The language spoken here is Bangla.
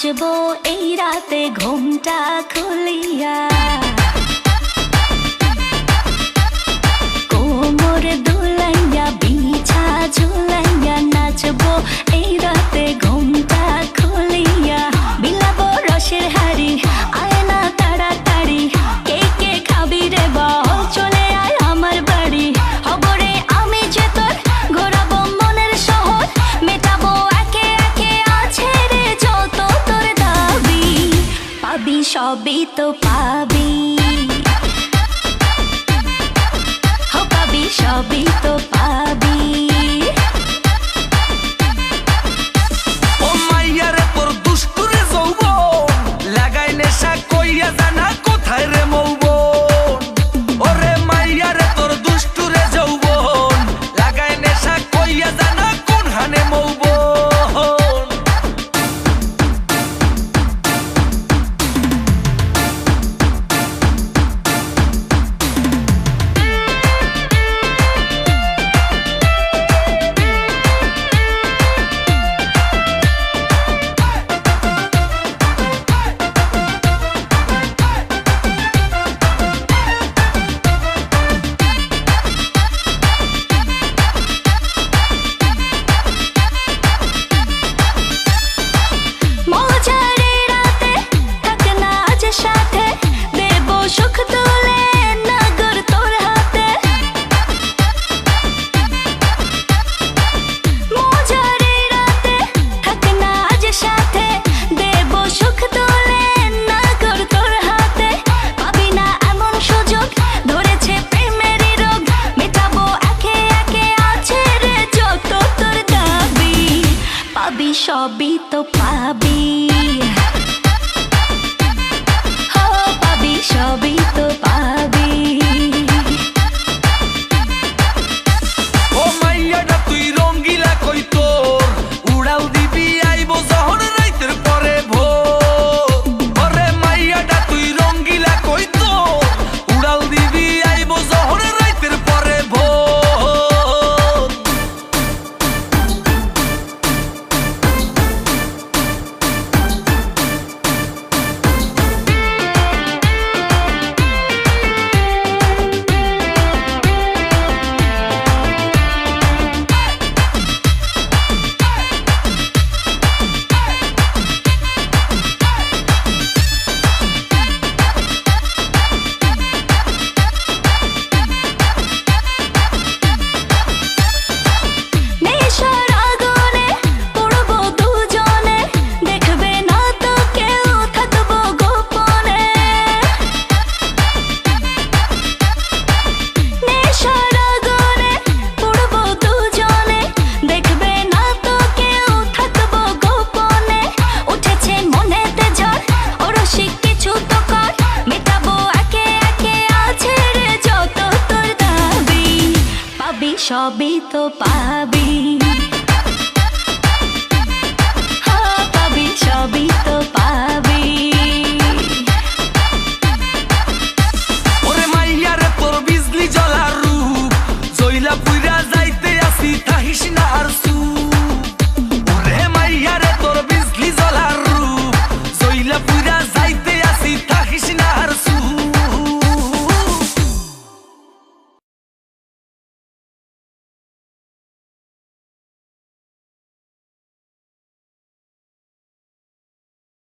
নাচবো এই রাতে ঘুমটা খুলিয়া, কোমর দুলাইয়া বিছা ঝুলাইয়া নাচবো এই রাতে ঘুমটা খুলিয়া। বিলাবো রসের হাড়ি আয় না তাড়াতাড়ি, কে কে খাবি রে বল চলে আয় আমার বাড়ি। হবরে আমি যে তোর ঘোরাবো মনের শহর, মেটাবো একে একে আছে রে যত তোর দাবি। পাবি সবই তো পাবি, সবই তো পাবি। ও মাইয়ারে তোর দুষ্টুরে যৌবন লাগাই নেশা কইয়া জানা কোথায় রে মৌবন। ওরে মাইয়ারে তোর দুষ্টুরে যৌবন লাগাই নেশা কইয়া জানা কোন হানে মৌবন। সবই তো পাবি, হো পাবি সবই তো পাবি। ও মাইয়াটা তুই রঙ্গিলা কই তোর উড়াল দিবি আইবো যখন রাইতের পরে ভোর। ওরে মাইয়াটা তুই রঙ্গিলা কই তোর উড়াল দিবি আইবো যখন রাইতের পরে ভোর। সবই তো পাবি।